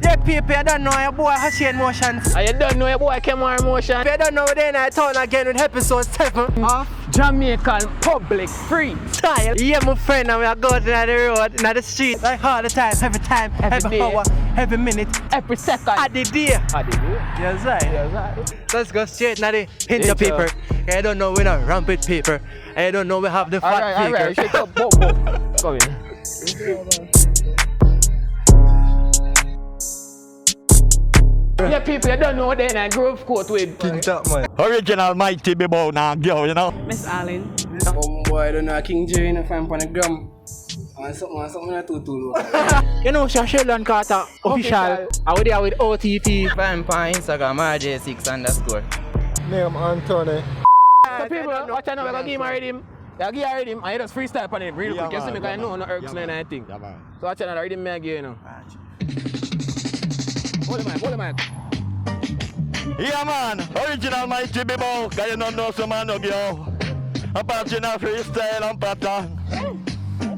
Yeah, people, you don't know your boy has in motions. You don't know your boy came more emotion. You don't know we're there in town again with episode 7 of Jamaican public freestyle. Yeah, my friend, and we are going down the road, in the street, like all the time, every hour, every minute, every second. At the day. Yes, right. Let's go straight now the hinter paper. I don't know we not rampant paper. I don't know we have the fat paper. Alright, shake up, boom. Come in. Yeah, people, you don't know then I Grove Court with King Top, man. Original mighty bebo now, girl, you know. Miss Allen. Boy, I don't know, King Jerry in a fan on the gram. And something like too. You know, Sheldon Carter, official. I was there with OTP. Fan on Instagram, RJ6_. Name Anthony. So people, watch out now, we're going to give him a rhythm. They'll give you a rhythm, and you just freestyle on it real quick. You see me, because I know no irks and anything. So watch out now, the rhythm I give you now. Hold the mic. Yeah, man. Original mighty bebo. Cause you don't know some man of you. Apart from freestyle and pattern.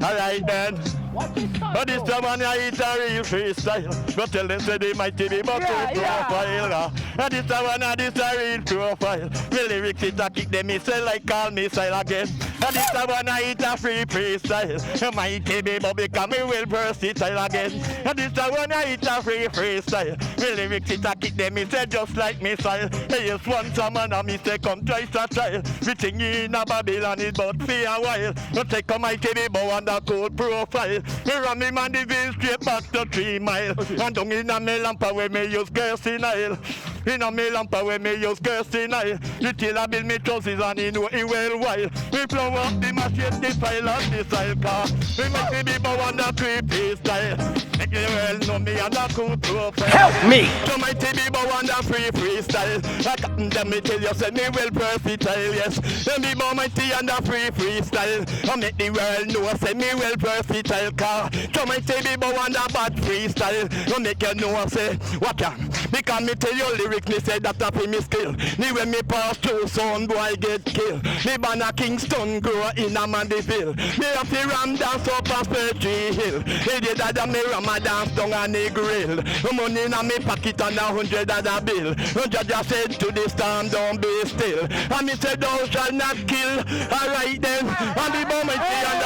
Alright then. But this time when I eat a real freestyle, go tell them say they mighty bebo to profile. And this time when I this a real profile, the lyrics it a kick them missile like call missile again. And this time when I eat a free freestyle, mighty bebo become a real versatile again. And this time when I eat a free freestyle, the lyrics it a kick them missile just like missile. Hey, yes, once a man a mistake come twice a trial. We think in a Babylon is but for a while. But take a mighty bebo and a cold profile. We run me Mandeville straight back to 3 mile. And down in a me lampa where me use Gersin Isle. In a me lampa where me use Gersin Isle. The tailor build me trousers and he know he well while. We blow up the machine, the file and the style car. We make the people on the 3-piece style. Make you well know me and a cool profile. Help me! So my TV bow on the freestyle. I can't tell me tell you say me well versatile, yes. Let me bow my tea and the freestyle. I make the world know say me well versatile car. So my TV bow on the bad freestyle. I make you know say what can. Because me tell you lyrics me say that a me skill. Me when me pass through son boy get killed. Me born a Kingston grow in a Mandeville. Me have to ram dance up a Tree Hill. He did that me ram a dance down on the grill. Money in a me pocket and $100 bill. Judge said to the storm, don't be still. And me said, thou shall not kill. Alright then. And the bomb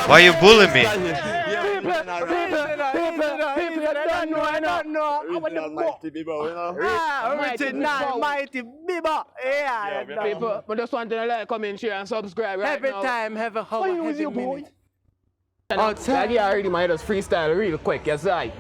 Why you bullying me? People, I don't know. Original mighty bebo, you know. Original mighty bebo. Yeah, People, but just want to like, comment, share and subscribe right every now. time, every hour, every minute. Outside, I already might just freestyle real quick, yes, right?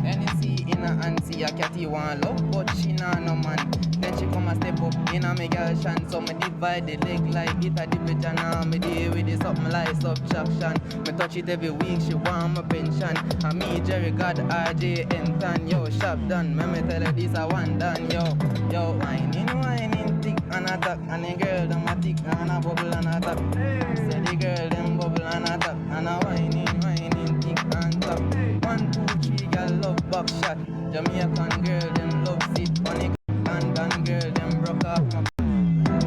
Hennessy in a auntie, a catty want love, but she nah no man. Then she come a step up in a me girl shan. So me divide the leg like it a division. And me deal with it something like subtraction. Me touch it every week, she want my pension. And me Jerry God RJ Enton. Yo, shop done, me tell her this a one done. Yo, whining, thick and a talk. And the girl them a thick and a bubble and a talk. Say the girl them bubble and a talk. And a whining, thick and talk. 1, 2, 3, girl love back shot. Jamaican girl them love sit funny. London girl them broke off.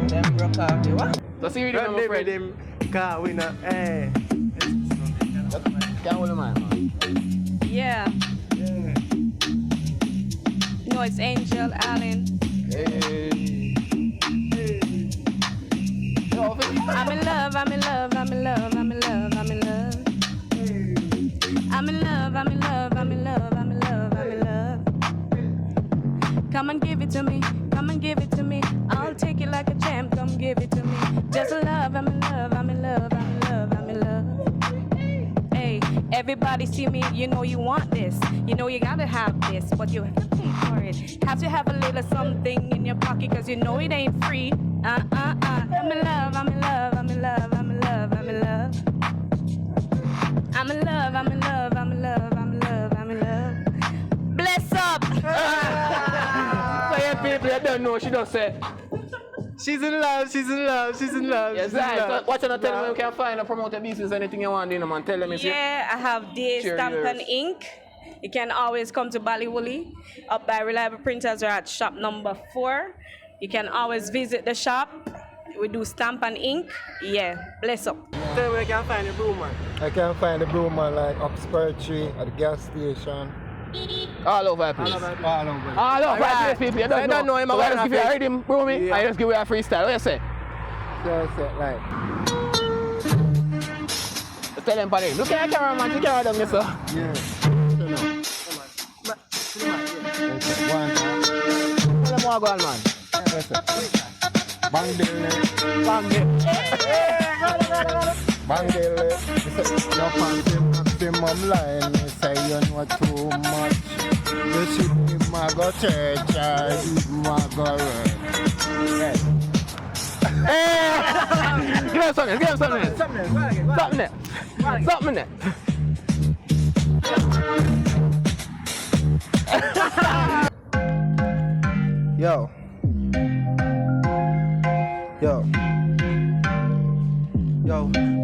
Them broke off the what? So see you my friend. Them car winner. Hey. Can't hold him man. Yeah. No, it's Angel Allen. Hey. I'm in love, I'm in love, I'm in love, I'm in love, I'm in love. I'm in love, I'm in love, I'm in love, I'm in love, I'm in love. Come and give it to me, come and give it to me. I'll take it like a champ, come give it to me. Just love, I'm in love, I'm in love, I'm in love, I'm in love. Hey, everybody see me, you know you want this. You know you gotta have this, but you have to pay for it. Have to have a little something in your pocket, cause you know it ain't free. I'm in love, I'm in love, I'm in love, I'm in love, I'm in love. I'm in love, I'm in love, I'm in love, I'm in love, I'm in love. Bless up! So yeah, people, you don't know, she don't say. She's in love, she's in love, she's in love. Yes, right. So watch out and tell them where you can find a promoter business, anything you want to do, man. Tell them it's Yeah, I have the Stamp and Ink. You can always come to Ballywooly up by Reliable Printers or at shop number 4. You can always visit the shop. We do Stamp and Ink. Yeah, bless up. Tell them where you can find the broom man. I can find the broom man like up Spur Tree at the gas station. All over the place. All over. All over the Alright. place, people. You So you don't know him, So I'm I just gonna give you a face. rhythm, bro me. Yeah. I just give you a freestyle. What you say? So, like. Just tell them, buddy. Look at the cameraman. Take care of them, sir. Yeah. Tell them what go on, man. Mandeville, Mandeville. your maximum line, you say you know too much. You see him a go church, him a go work. Give him something. Give him something. Something there. Yo.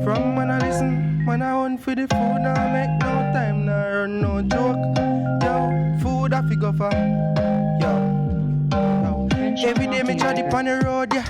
From when I listen, when I hunt for the food, now make no time, now run no joke. Yo, food I figure for. Yo. Every day me try dip on the road, yeah.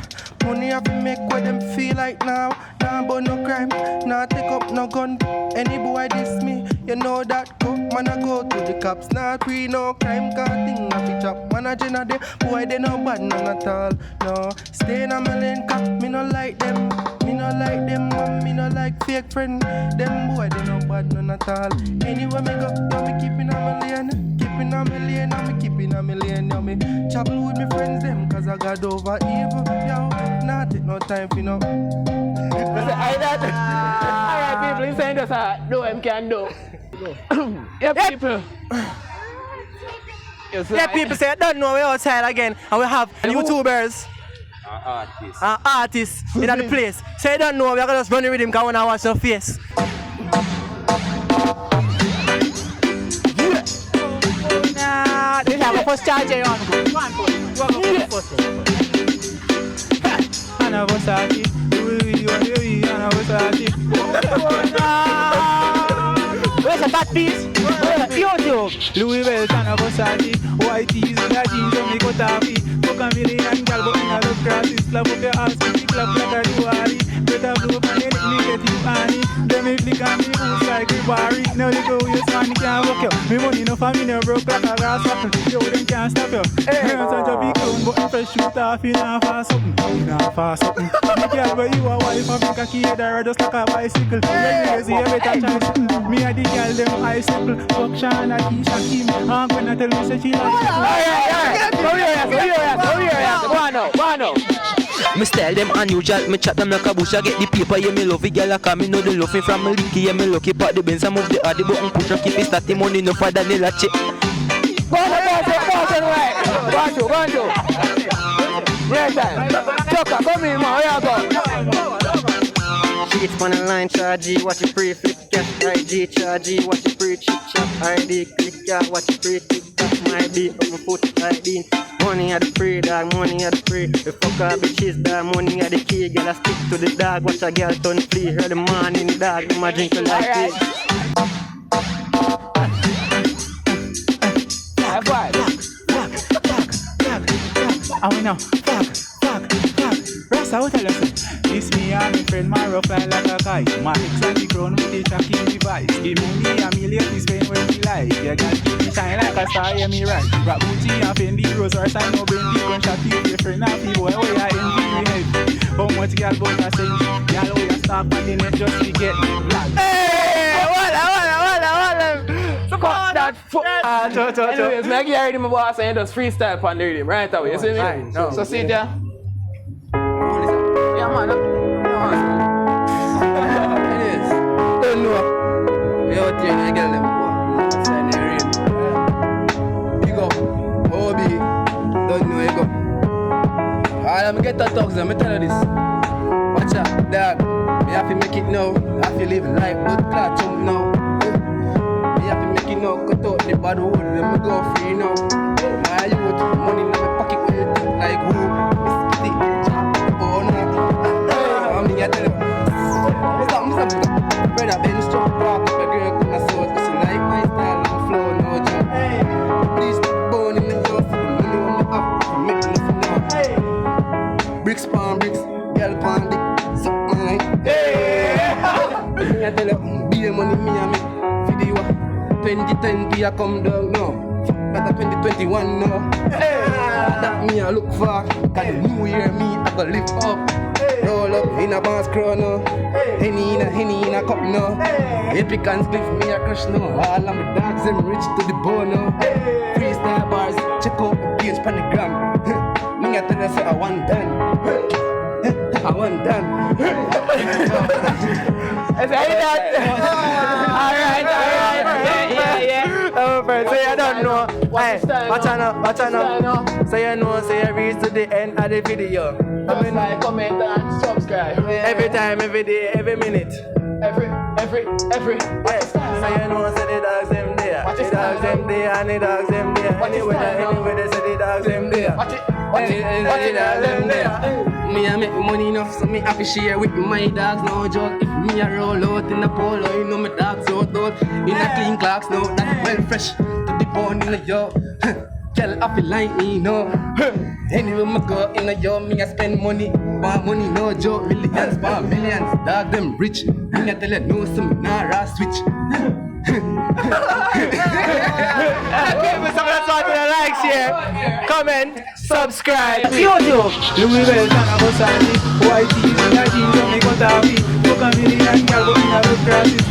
Money I fi make what them feel like now. Nah, but no crime, nah take up no gun. Any boy diss me, you know that go. Man I go to the cops, nah pre no crime. Cause thing I fi chop, man I jenna de. Boy they no bad none at all, no. Stay in a my lane, cause me no like them. Me no like them, man, me no like fake friend. Them boy they no bad none at all. Anywhere me go, yo me keeping a my lane. Keeping a my lane, yo me keeping a my lane. Yo me travel with me friends them, cause I got over evil, yo. Nah take no time for no. Alright, people, you saying just do what him can do. Yeah, people. Yeah, people say, I don't know, we're outside again, and we have YouTubers. Artists in the place. So you don't know, we're gonna just run with him because we want to watch your face. Nah, this is our first charge here on. Anna Versace, Anna Versace. Where's the fat piece? YouTube. Louis Vuitton, Anna Versace. White tees, black jeans, and me got taffy. Fuck a million gal, but I love crosses. Slap up your ass, me clap like a duari. Better blow up and let me get you honey. Them me flick and me boost like a barry. Now you go, you man, you can't walk you. Me money no for me, no broke like a grass apple. Yo, them can't stop you. Girls are just big clown, but if I shoot off, you not fast something. You not fast something. Me girl, but you a wife, I think a kid, just like a bicycle. When you better try something. Me and the girl, them icicle. Fuck Shana, Keisha, Kim. I'm gonna tell me, say she like Go on now. Me style them unusual, me chat them like a bush. I get the paper, yeah, me love it, girl. I come, me know the love me from me licky, yeah, me lucky. Part the Benz, I move the other button, push and keep it starting money, no father, they latch it. Go on. Real time. Chucker, come in, man. Where you go? It's on the line, charge, watch it free, flip cash, ID, charge, watch it free, chip chop, ID, click ya, watch it free, tick tock, my beat, up my foot, ID. Money at the free, dog, money at the free. The fuck up, bitches, dog, money at the key. Girl, I stick to the dog, watch a girl turn flea. Early morning, dog, them a drink like tea. High five. I went now, fuck. Rasta, what tell us? This me and my friend, my rough line like a kite. My ex and the crown with the tracking device. Give me money and me lady spend when she like. You got keep me shine like a star, yeah me right. Rap Gucci and Fendi, Rose or sign no Bendy. Gunshot you, your friend and people, oh yeah, envy me heavy. How much girl bout a send you? Girl, oh yeah, stop on the net just to get me. Hey, walla. Fuck that fuck. Anyways, me give you my boss and just freestyle on the rhythm right away. You see me? Right, no. So see ya. Yeah, man. Anyways, don't know. We out here, you get them. Sign the rim. Big up. OB. Don't know, you go. Alright, I'm get that talks, I'm tell you this. Watch out, dog. Me have to make it now. I have to live life, but clock jump now. Me have to make it now. Cut out the bad hole, let me go free now. My youth, money in my pocket when you think like who? Mr. Oh no. I'm the other. Mr. Brother Ben strong walk up a girl with my soul. Cause you like my style and flow, no joke. Please put bone in the house. The money on the up, you make nothing now. Bricks palm bricks, girl palm dick. Something like me I tell you, be the money me I make. For the 2010 I come down now. 2021 now. That me I look for. Cause the new year me I go lift up. Roll up in a bass crown now. Henny in a cup now. Epic and spliff me a crush now. All of my dogs them rich to the bone now. Freestyle bars, check out the page pan the gram. Me I tell you say I want done. I want done. Alright. So you don't know. Watch out. So you know, so you reach to the end of the video. Like, comment and subscribe. Every time, every day, every minute. Every. Yes. So you know, say the dogs them there. The dogs them there and the dogs them there. Anyway, they say the dogs them there. Watch it. The dogs them there. Me I make money enough, so me happy share with my dogs, no joke. If me a roll out in a polo, you know my dogs out in a clean clocks, no, that well fresh to the bone in a yo. Girl, I feel like me, no. Anywhere I go in a yo, me I spend money, buy money, no joke. Millions, buy millions, dog them rich. Me I tell you no, so me nah raw switch. Okay, but some of the sort of like, share, comment, subscribe. Yo, Louis Bell, Tana Bosani, Whitey, Nagi, Johnny, Gotavi, Look at me, and Calvin, I will